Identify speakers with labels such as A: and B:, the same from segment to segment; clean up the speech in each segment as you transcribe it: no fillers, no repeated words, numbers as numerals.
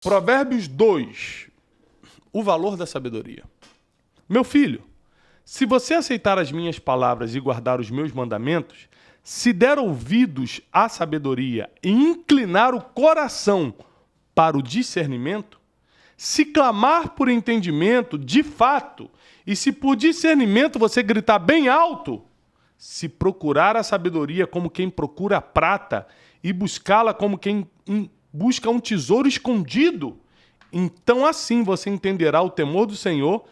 A: Provérbios 2. O valor da sabedoria. Meu filho, se você aceitar as minhas palavras e guardar os meus mandamentos, se der ouvidos à sabedoria e inclinar o coração para o discernimento, se clamar por entendimento de fato, e se por discernimento você gritar bem alto, se procurar a sabedoria como quem procura a prata e buscá-la como quem busca um tesouro escondido, então assim você entenderá o temor do Senhor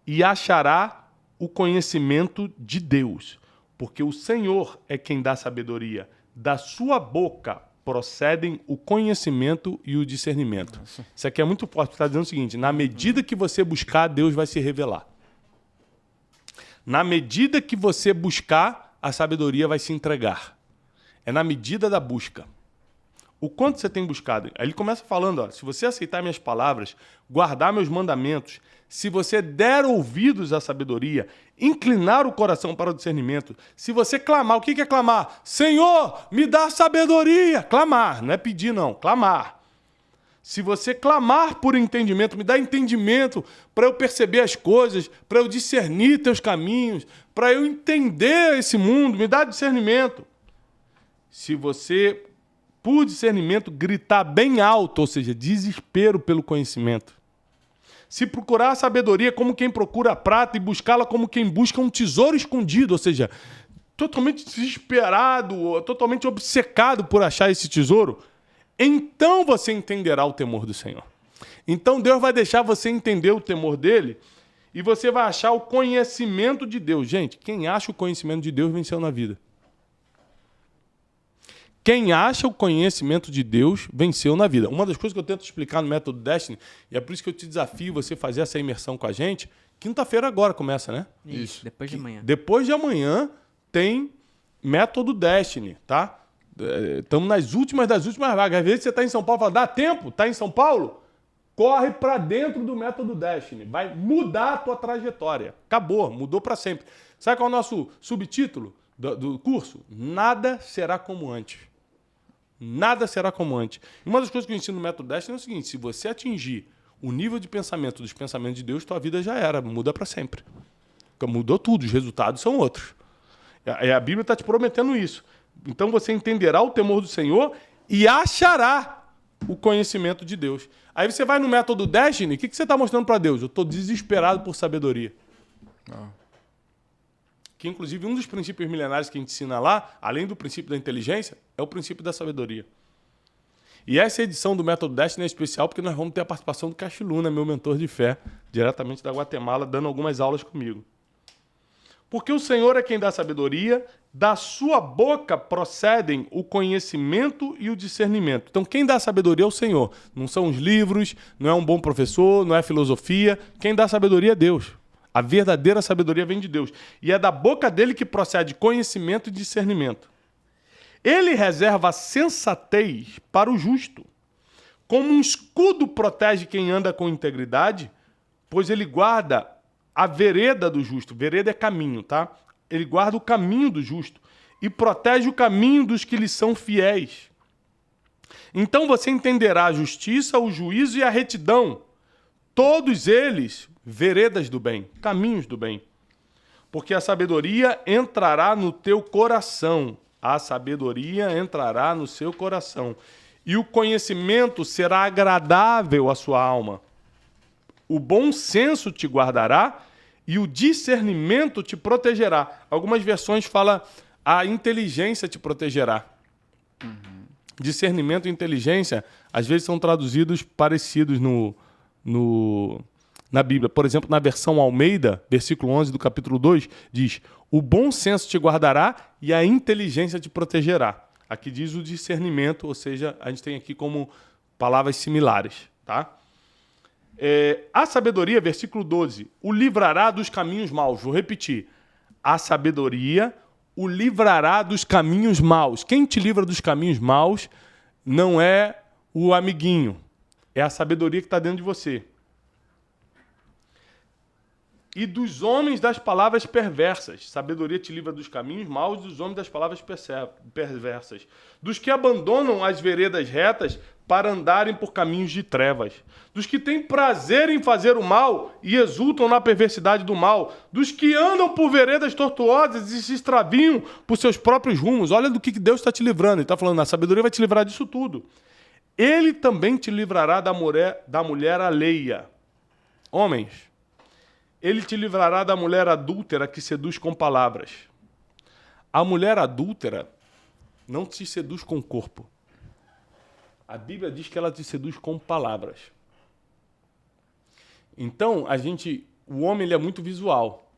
A: e achará o conhecimento de Deus. Porque o Senhor é quem dá sabedoria. Da sua boca procedem o conhecimento e o discernimento. Nossa. Isso aqui é muito forte. Está dizendo o seguinte: na medida que você buscar, Deus vai se revelar. Na medida que você buscar, a sabedoria vai se entregar. É na medida da busca. O quanto você tem buscado? Aí ele começa falando, ó, se você aceitar minhas palavras, guardar meus mandamentos, se você der ouvidos à sabedoria, inclinar o coração para o discernimento, se você clamar, o que é clamar? Senhor, me dá sabedoria! Clamar, não é pedir não, clamar. Se você clamar por entendimento, me dá entendimento para eu perceber as coisas, para eu discernir teus caminhos, para eu entender esse mundo, me dá discernimento. Se você, por discernimento, gritar bem alto, ou seja, desespero pelo conhecimento. Se procurar a sabedoria como quem procura a prata e buscá-la como quem busca um tesouro escondido, ou seja, totalmente desesperado, totalmente obcecado por achar esse tesouro, então você entenderá o temor do Senhor. Então Deus vai deixar você entender o temor dele e você vai achar o conhecimento de Deus. Gente, quem acha o conhecimento de Deus venceu na vida. Quem acha o conhecimento de Deus venceu na vida. Uma das coisas que eu tento explicar no Método Destiny, e é por isso que eu te desafio você fazer essa imersão com a gente, quinta-feira agora começa, né?
B: Isso, depois de amanhã.
A: Depois de amanhã tem Método Destiny, tá? Estamos nas últimas das últimas vagas. Às vezes você está em São Paulo e fala, dá tempo? Está em São Paulo? Corre para dentro do Método Destiny. Vai mudar a tua trajetória. Acabou, mudou para sempre. Sabe qual é o nosso subtítulo do curso? Nada será como antes. Nada será como antes. E uma das coisas que eu ensino no Método Destiny é o seguinte: se você atingir o nível de pensamento dos pensamentos de Deus, tua vida já era, muda para sempre. Mudou tudo, os resultados são outros. A Bíblia está te prometendo isso. Então você entenderá o temor do Senhor e achará o conhecimento de Deus. Aí você vai no Método Destiny, o que você está mostrando para Deus? Eu estou desesperado por sabedoria. Que, inclusive, um dos princípios milenares que a gente ensina lá, além do princípio da inteligência, é o princípio da sabedoria. E essa edição do Método Destiny é especial porque nós vamos ter a participação do Cachiluna, meu mentor de fé, diretamente da Guatemala, dando algumas aulas comigo. Porque o Senhor é quem dá sabedoria, da sua boca procedem o conhecimento e o discernimento. Então, quem dá sabedoria é o Senhor. Não são os livros, não é um bom professor, não é filosofia. Quem dá sabedoria é Deus. A verdadeira sabedoria vem de Deus. E é da boca dele que procede conhecimento e discernimento. Ele reserva a sensatez para o justo. Como um escudo protege quem anda com integridade, pois ele guarda a vereda do justo. Vereda é caminho, tá? Ele guarda o caminho do justo e protege o caminho dos que lhe são fiéis. Então você entenderá a justiça, o juízo e a retidão. Todos eles veredas do bem, caminhos do bem. Porque a sabedoria entrará no teu coração. A sabedoria entrará no seu coração. E o conhecimento será agradável à sua alma. O bom senso te guardará e o discernimento te protegerá. Algumas versões falam a inteligência te protegerá. Discernimento e inteligência, às vezes, são traduzidos parecidos na Bíblia. Por exemplo, na versão Almeida, versículo 11 do capítulo 2, diz: o bom senso te guardará e a inteligência te protegerá. Aqui diz o discernimento, ou seja, a gente tem aqui como palavras similares, tá? A sabedoria, versículo 12, o livrará dos caminhos maus. Vou repetir. A sabedoria o livrará dos caminhos maus. Quem te livra dos caminhos maus não é o amiguinho. É a sabedoria que está dentro de você. e dos homens das palavras perversas. Sabedoria te livra dos caminhos maus e dos homens das palavras perversas. Dos que abandonam as veredas retas para andarem por caminhos de trevas. Dos que têm prazer em fazer o mal e exultam na perversidade do mal. Dos que andam por veredas tortuosas e se extraviam por seus próprios rumos. Olha do que Deus está te livrando. Ele está falando, a sabedoria vai te livrar disso tudo. Ele também te livrará da mulher alheia. Homens, ele te livrará da mulher adúltera que seduz com palavras. A mulher adúltera não te seduz com o corpo. A Bíblia diz que ela te seduz com palavras. Então, o homem ele é muito visual.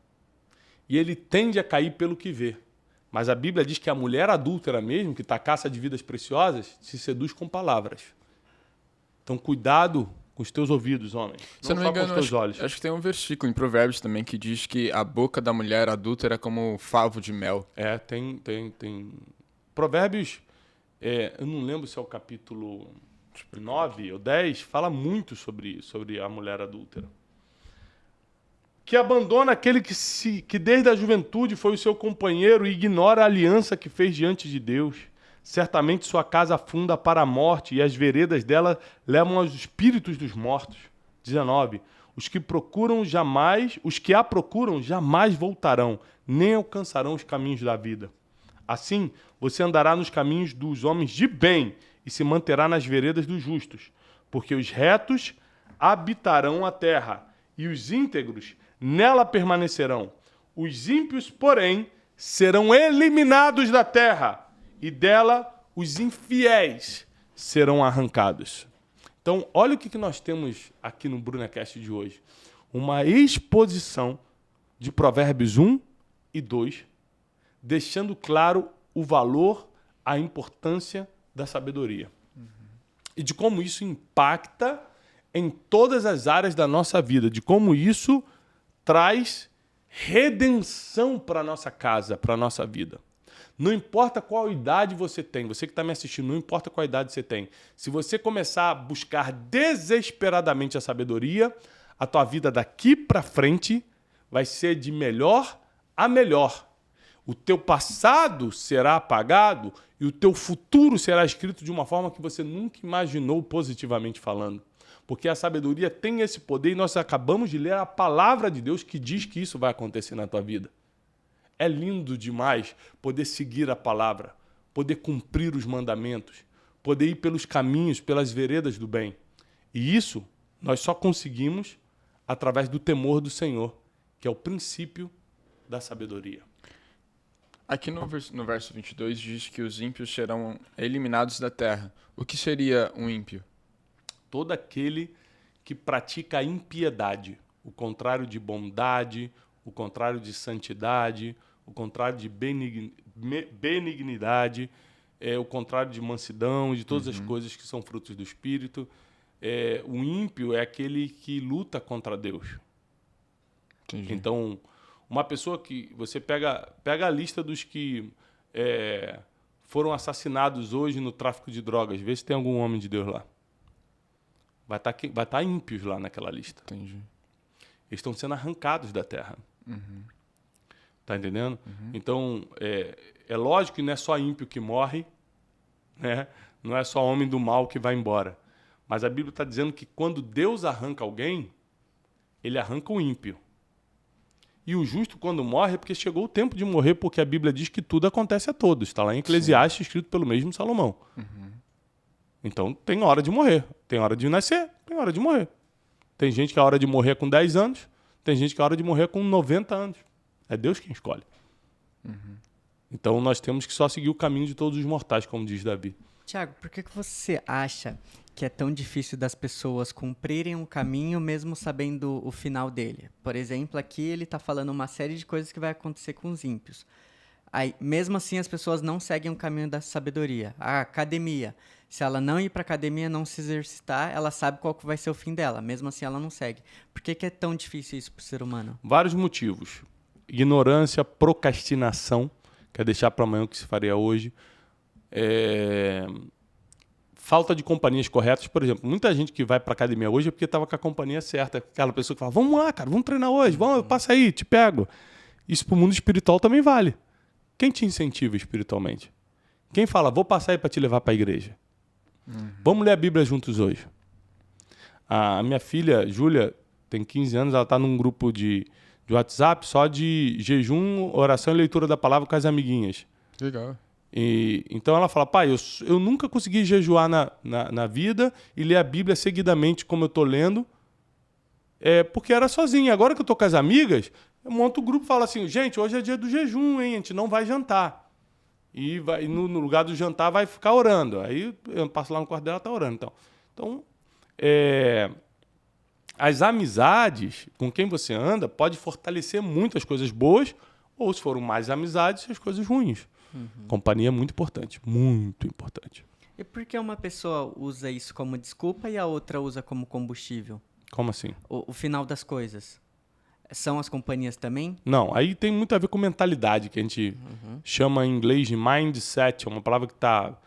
A: E ele tende a cair pelo que vê. Mas a Bíblia diz que a mulher adúltera mesmo, que está à caça de vidas preciosas, se seduz com palavras. Então, cuidado com os teus ouvidos, homem.
B: Se eu não me engano, acho que tem um versículo em Provérbios também que diz que a boca da mulher adúltera é como favo de mel.
A: Tem. Provérbios, eu não lembro se é o capítulo 9 ou 10, fala muito sobre a mulher adúltera. Que abandona aquele que desde a juventude foi o seu companheiro e ignora a aliança que fez diante de Deus. Certamente sua casa afunda para a morte e as veredas dela levam aos espíritos dos mortos. 19. Os que a procuram jamais voltarão, nem alcançarão os caminhos da vida. Assim, você andará nos caminhos dos homens de bem e se manterá nas veredas dos justos, porque os retos habitarão a terra e os íntegros nela permanecerão. Os ímpios, porém, serão eliminados da terra, e dela os infiéis serão arrancados. Então, olha o que nós temos aqui no BrunaCast de hoje. Uma exposição de Provérbios 1 e 2, deixando claro o valor, a importância da sabedoria. E de como isso impacta em todas as áreas da nossa vida, de como isso traz redenção para a nossa casa, para a nossa vida. Não importa qual idade você tem, você que está me assistindo, não importa qual idade você tem. Se você começar a buscar desesperadamente a sabedoria, a tua vida daqui para frente vai ser de melhor a melhor. O teu passado será apagado e o teu futuro será escrito de uma forma que você nunca imaginou, positivamente falando. Porque a sabedoria tem esse poder e nós acabamos de ler a palavra de Deus que diz que isso vai acontecer na tua vida. É lindo demais poder seguir a palavra, poder cumprir os mandamentos, poder ir pelos caminhos, pelas veredas do bem. E isso nós só conseguimos através do temor do Senhor, que é o princípio da sabedoria.
B: Aqui no verso 22 diz que os ímpios serão eliminados da terra. O que seria um ímpio?
A: Todo aquele que pratica a impiedade, o contrário de bondade, o contrário de santidade, o contrário de benignidade, o contrário de mansidão, de todas as coisas que são frutos do Espírito. O ímpio é aquele que luta contra Deus.
B: Entendi.
A: Então, uma pessoa que... Você pega a lista dos que foram assassinados hoje no tráfico de drogas. Vê se tem algum homem de Deus lá. Vai estar ímpios lá naquela lista.
B: Entendi.
A: Eles estão sendo arrancados da terra. Tá entendendo? Então, é lógico que não é só ímpio que morre, né? Não é só homem do mal que vai embora. Mas a Bíblia está dizendo que quando Deus arranca alguém, ele arranca o ímpio. E o justo, quando morre, é porque chegou o tempo de morrer, porque a Bíblia diz que tudo acontece a todos. Está lá em Eclesiastes, escrito pelo mesmo Salomão. Então, tem hora de morrer. Tem hora de nascer, tem hora de morrer. Tem gente que a hora de morrer é com 10 anos, tem gente que a hora de morrer é com 90 anos. É Deus quem escolhe. Então, nós temos que só seguir o caminho de todos os mortais, como diz Davi.
C: Tiago, por que você acha que é tão difícil das pessoas cumprirem um caminho mesmo sabendo o final dele? Por exemplo, aqui ele está falando uma série de coisas que vai acontecer com os ímpios. Aí, mesmo assim, as pessoas não seguem o caminho da sabedoria. A academia. Se ela não ir para a academia, não se exercitar, ela sabe qual que vai ser o fim dela. Mesmo assim, ela não segue. Por que é tão difícil isso para o ser humano?
A: Vários motivos. Ignorância, procrastinação, quer deixar para amanhã o que se faria hoje. falta de companhias corretas. Por exemplo, muita gente que vai para academia hoje é porque estava com a companhia certa. Aquela pessoa que fala, vamos lá, cara, vamos treinar hoje, vamos, passa aí, te pego. Isso para o mundo espiritual também vale. Quem te incentiva espiritualmente? Quem fala, vou passar aí para te levar para a igreja? Vamos ler a Bíblia juntos hoje. A minha filha, Júlia, tem 15 anos, ela está num grupo de WhatsApp só de jejum, oração e leitura da palavra com as amiguinhas.
B: Legal.
A: Então ela fala, pai, eu nunca consegui jejuar na vida e ler a Bíblia seguidamente como eu estou lendo, porque era sozinha. Agora que eu estou com as amigas, eu monto o grupo e falo assim, gente, hoje é dia do jejum, hein? A gente não vai jantar. E no lugar do jantar vai ficar orando. Aí eu passo lá no quarto dela, está orando. Então as amizades com quem você anda pode fortalecer muito as coisas boas, ou se foram mais amizades, as coisas ruins. Companhia é muito importante, muito importante.
C: E por que uma pessoa usa isso como desculpa e a outra usa como combustível?
A: Como assim?
C: O final das coisas. São as companhias também?
A: Não, aí tem muito a ver com mentalidade, que a gente chama em inglês de mindset, é uma palavra que está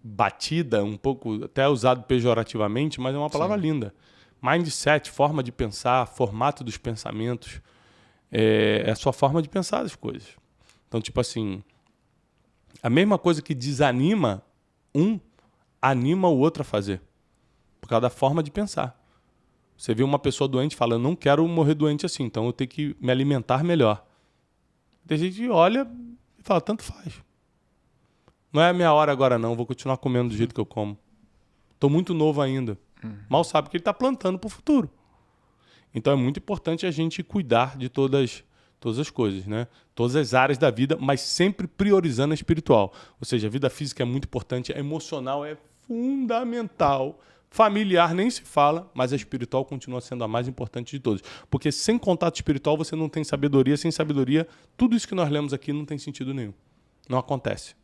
A: batida, um pouco até usado pejorativamente, mas é uma palavra linda. Mindset, forma de pensar, formato dos pensamentos, é a sua forma de pensar as coisas. Então, tipo assim, a mesma coisa que desanima anima o outro a fazer, por causa da forma de pensar. Você vê uma pessoa doente e fala, eu não quero morrer doente assim, então eu tenho que me alimentar melhor. Tem gente que olha e fala, tanto faz. Não é a minha hora agora não, vou continuar comendo do jeito que eu como. Estou muito novo ainda. Mal sabe que ele está plantando para o futuro. Então é muito importante a gente cuidar de todas as coisas, né? Todas as áreas da vida, mas sempre priorizando a espiritual. Ou seja, a vida física é muito importante, a emocional é fundamental, familiar nem se fala, mas a espiritual continua sendo a mais importante de todas. Porque sem contato espiritual você não tem sabedoria, sem sabedoria tudo isso que nós lemos aqui não tem sentido nenhum. Não acontece.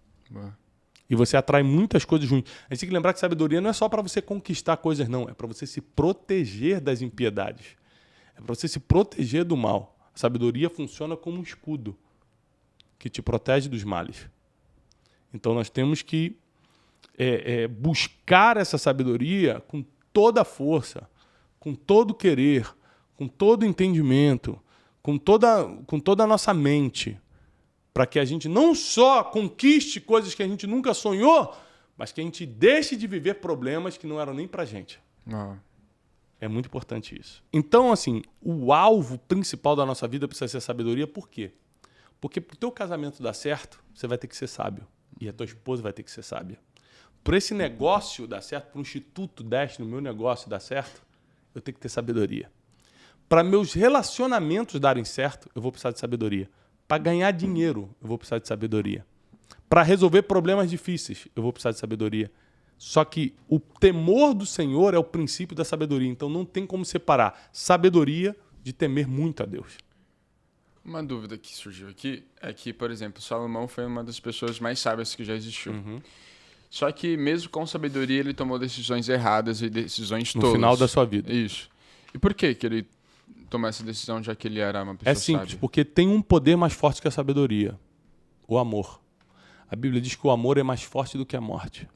A: E você atrai muitas coisas ruins. A gente tem que lembrar que sabedoria não é só para você conquistar coisas, não. É para você se proteger das impiedades. É para você se proteger do mal. A sabedoria funciona como um escudo que te protege dos males. Então nós temos que buscar essa sabedoria com toda a força, com todo o querer, com todo o entendimento, com toda a nossa mente, para que a gente não só conquiste coisas que a gente nunca sonhou, mas que a gente deixe de viver problemas que não eram nem para a gente. É muito importante isso. Então, assim, o alvo principal da nossa vida precisa ser a sabedoria. Por quê? Porque para o teu casamento dar certo, você vai ter que ser sábio. E a tua esposa vai ter que ser sábia. Para esse negócio dar certo, para o Instituto Destiny, no meu negócio dar certo, eu tenho que ter sabedoria. Para meus relacionamentos darem certo, eu vou precisar de sabedoria. Para ganhar dinheiro, eu vou precisar de sabedoria. Para resolver problemas difíceis, eu vou precisar de sabedoria. Só que o temor do Senhor é o princípio da sabedoria. Então não tem como separar sabedoria de temer muito a Deus.
B: Uma dúvida que surgiu aqui é que, por exemplo, Salomão foi uma das pessoas mais sábias que já existiu. Só que mesmo com sabedoria ele tomou decisões erradas e decisões tolas.
A: No final da sua vida.
B: Isso. E por que ele tomar essa decisão, já que ele era uma pessoa
A: É simples,
B: sábia?
A: porque tem um poder mais forte que a sabedoria. O amor. A Bíblia diz que o amor é mais forte do que a morte.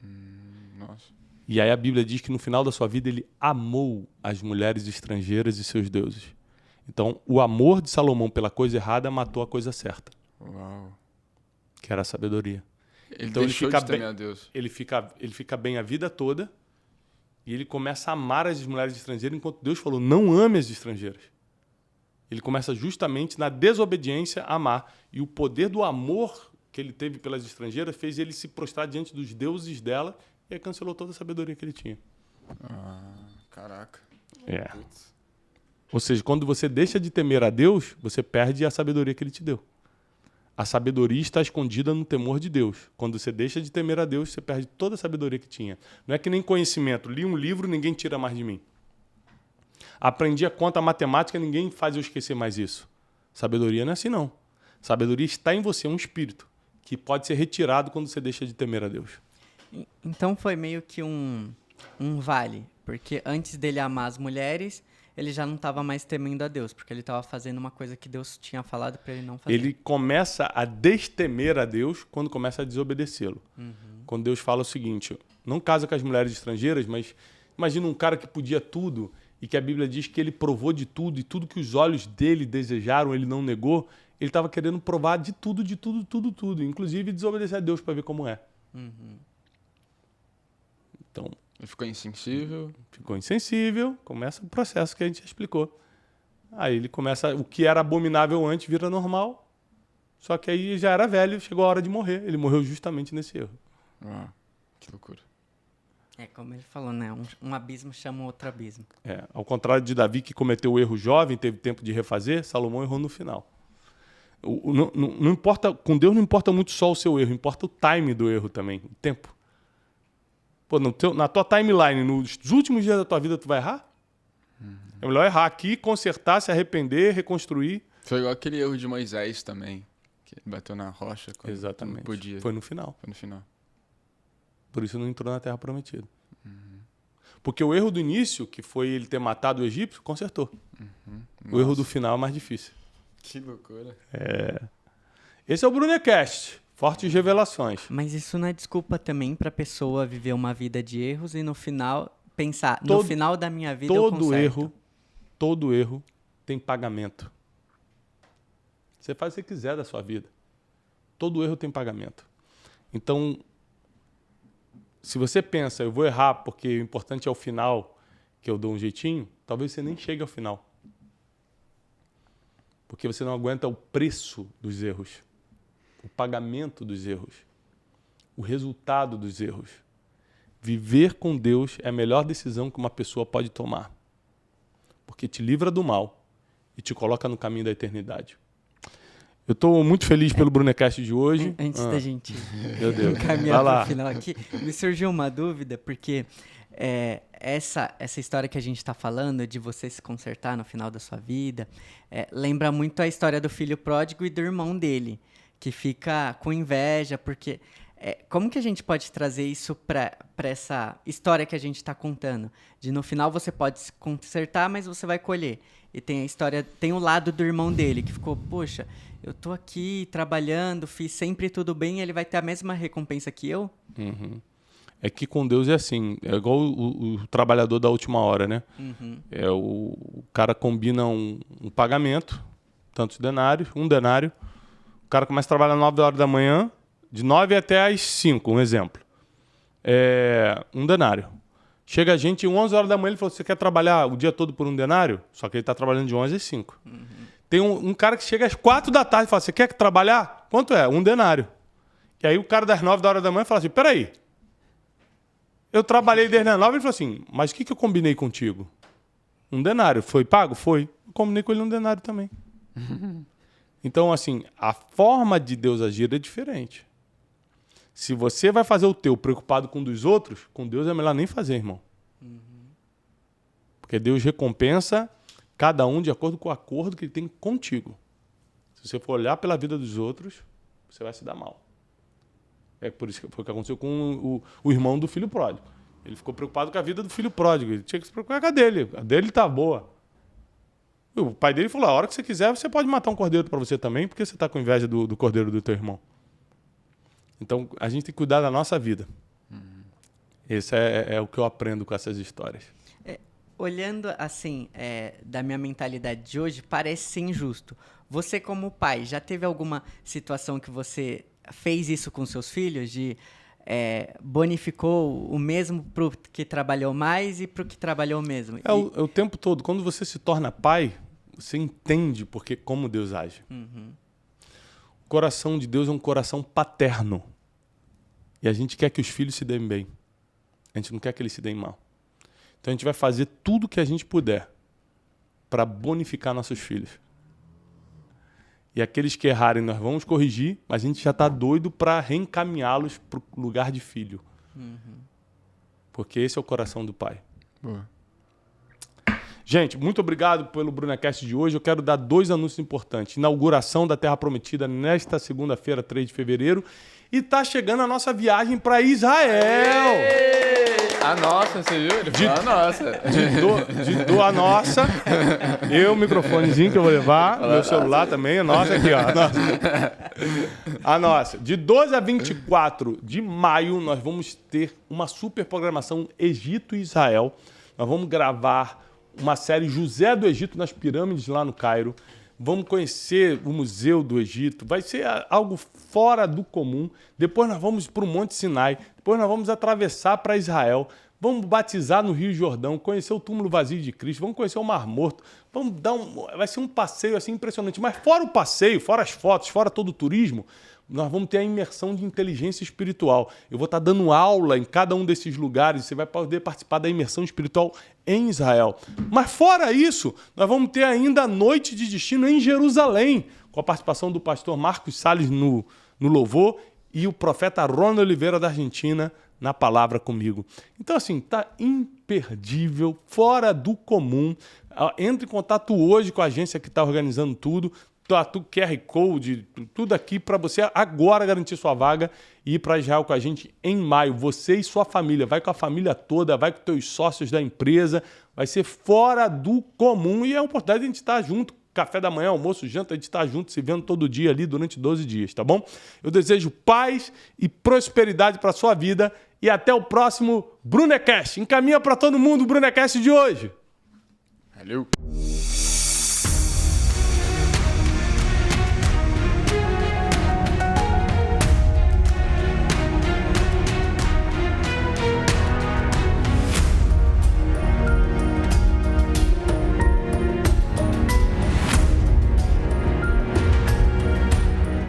B: Nossa.
A: E aí a Bíblia diz que no final da sua vida ele amou as mulheres estrangeiras e seus deuses. Então, o amor de Salomão pela coisa errada matou a coisa certa.
B: Uau.
A: Que era a sabedoria.
B: Ele
A: Então
B: deixou de temer a Deus.
A: Ele fica bem a vida toda e ele começa a amar as mulheres estrangeiras enquanto Deus falou, não ame as estrangeiras. Ele começa justamente na desobediência a amar. E o poder do amor que ele teve pelas estrangeiras fez ele se prostrar diante dos deuses dela e aí cancelou toda a sabedoria que ele tinha.
B: Caraca.
A: Putz. Ou seja, quando você deixa de temer a Deus, você perde a sabedoria que ele te deu. A sabedoria está escondida no temor de Deus. Quando você deixa de temer a Deus, você perde toda a sabedoria que tinha. Não é que nem conhecimento. Li um livro, ninguém tira mais de mim. Aprendi a conta matemática, ninguém faz eu esquecer mais isso. Sabedoria não é assim, não. Sabedoria está em você, é um espírito, que pode ser retirado quando você deixa de temer a Deus.
C: Então foi meio que um vale, porque antes dele amar as mulheres, ele já não estava mais temendo a Deus, porque ele estava fazendo uma coisa que Deus tinha falado para ele não fazer.
A: Ele começa a destemer a Deus quando começa a desobedecê-lo. Quando Deus fala o seguinte, Não casa com as mulheres estrangeiras, mas imagina um cara que podia tudo e que a Bíblia diz que ele provou de tudo e tudo que os olhos dele desejaram, ele não negou. Ele estava querendo provar de tudo, tudo. Inclusive desobedecer a Deus para ver como é. Então,
B: Ele ficou insensível.
A: ficou insensível, começa o processo que a gente explicou. Aí ele começa, o que era abominável antes vira normal, só que aí já era velho, chegou a hora de morrer. Ele morreu justamente nesse erro.
B: Ah, que loucura.
C: É como ele falou, né? Um abismo chama outro abismo.
A: Ao contrário de Davi, que cometeu o erro jovem, teve tempo de refazer, Salomão errou no final. Não importa, com Deus não importa muito só o seu erro, importa o time do erro também, o tempo. Pô, na tua timeline, nos últimos dias da tua vida, tu vai errar? É melhor errar aqui, consertar, se arrepender, reconstruir.
B: Foi igual aquele erro de Moisés também, que ele bateu na rocha quando
A: Exatamente.
B: não podia.
A: Foi no final.
B: Foi no final.
A: Por isso não entrou na Terra Prometida. Porque o erro do início, que foi ele ter matado o egípcio, consertou. O erro do final é mais difícil.
B: Que loucura.
A: Esse é o Brunecast. Fortes revelações.
C: Mas isso não é desculpa também pra pessoa viver uma vida de erros e no final pensar, no final da minha vida eu conserto.
A: Todo erro tem pagamento. Você faz o que você quiser da sua vida. Todo erro tem pagamento. Então, se você pensa, eu vou errar porque o importante é o final, que eu dou um jeitinho, talvez você nem chegue ao final. Porque você não aguenta o preço dos erros, o pagamento dos erros, o resultado dos erros. Viver com Deus é a melhor decisão que uma pessoa pode tomar. Porque te livra do mal e te coloca no caminho da eternidade. Eu estou muito feliz pelo Brunecast de hoje.
C: Antes da gente
A: Meu Deus.
C: caminhar para o final aqui, me surgiu uma dúvida, porque essa história que a gente está falando, de você se consertar no final da sua vida, lembra muito a história do filho pródigo e do irmão dele, que fica com inveja, porque... como que a gente pode trazer isso para essa história que a gente está contando? De no final você pode se consertar, mas você vai colher. E tem a história, tem o lado do irmão dele, que ficou, poxa, eu tô aqui trabalhando, fiz sempre tudo bem, e ele vai ter a mesma recompensa que eu?
A: É que com Deus é assim, é igual o trabalhador da última hora, né? O cara combina um pagamento, tantos denários, um denário, o cara começa a trabalhar às 9 horas da manhã, de 9 até às 5, um exemplo. Um denário. Chega a gente, 11 horas da manhã, ele falou, você quer trabalhar o dia todo por um denário? Só que ele está trabalhando de 11 às 5. Tem um cara que chega às 4 da tarde e fala, você quer trabalhar? Quanto é? Um denário. E aí o cara das 9 horas da manhã fala assim, peraí, eu trabalhei desde as 9, ele falou assim, mas o que eu combinei contigo? Um denário. Foi pago? Foi. Eu combinei com ele um denário também. Então, assim, a forma de Deus agir é diferente. Se você vai fazer o teu preocupado com um dos outros, com Deus é melhor nem fazer, irmão. Porque Deus recompensa cada um de acordo com o acordo que ele tem contigo. Se você for olhar pela vida dos outros, você vai se dar mal. É por isso que foi o que aconteceu com o irmão do filho pródigo. Ele ficou preocupado com a vida do filho pródigo. Ele tinha que se preocupar com a dele. A dele tá boa. E o pai dele falou, a hora que você quiser, você pode matar um cordeiro para você também, porque você está com inveja do cordeiro do teu irmão. Então, a gente tem que cuidar da nossa vida. Esse é o que eu aprendo com essas histórias.
C: Olhando, assim, da minha mentalidade de hoje, parece ser injusto. Você, como pai, já teve alguma situação que você fez isso com seus filhos? De bonificou o mesmo pro que trabalhou mais e pro que trabalhou mesmo?
A: O tempo todo. Quando você se torna pai, você entende como Deus age. O coração de Deus é um coração paterno. E a gente quer que os filhos se deem bem. A gente não quer que eles se deem mal. Então a gente vai fazer tudo que a gente puder para bonificar nossos filhos. E aqueles que errarem, nós vamos corrigir, mas a gente já está doido para reencaminhá-los para o lugar de filho. Porque esse é o coração do pai.
B: Boa.
A: Gente, muito obrigado pelo Brunecast de hoje. Eu quero dar 2 anúncios importantes. Inauguração da Terra Prometida nesta segunda-feira, 3 de fevereiro. E está chegando a nossa viagem para Israel.
B: A nossa, você viu? Ele falou a nossa.
A: A nossa. O microfonezinho que eu vou levar. Meu celular também é nossa aqui, ó. A nossa. De 12 a 24 de maio, nós vamos ter uma super programação Egito e Israel. Nós vamos gravar uma série José do Egito nas pirâmides lá no Cairo. Vamos conhecer o Museu do Egito. Vai ser algo fora do comum. Depois nós vamos para o Monte Sinai. Depois nós vamos atravessar para Israel. Vamos batizar no Rio Jordão, conhecer o túmulo vazio de Cristo. Vamos conhecer o Mar Morto. Vai ser um passeio assim impressionante. Mas fora o passeio, fora as fotos, fora todo o turismo, nós vamos ter a imersão de inteligência espiritual. Eu vou estar dando aula em cada um desses lugares. Você vai poder participar da imersão espiritual em Israel. Mas fora isso, nós vamos ter ainda a noite de destino em Jerusalém, com a participação do pastor Marcos Salles no louvor e o profeta Ronald Oliveira da Argentina na palavra comigo. Então, assim, tá imperdível, fora do comum. Entre em contato hoje com a agência que está organizando tudo. Tudo QR Code, tudo aqui para você agora garantir sua vaga e ir para Israel com a gente em maio. Você e sua família. Vai com a família toda, vai com teus sócios da empresa. Vai ser fora do comum e é a oportunidade de a gente estar junto. Café da manhã, almoço, janta, a gente está junto, se vendo todo dia ali durante 12 dias, tá bom? Eu desejo paz e prosperidade para sua vida e até o próximo Brunecast. Encaminha para todo mundo o Brunecast de hoje.
B: Valeu.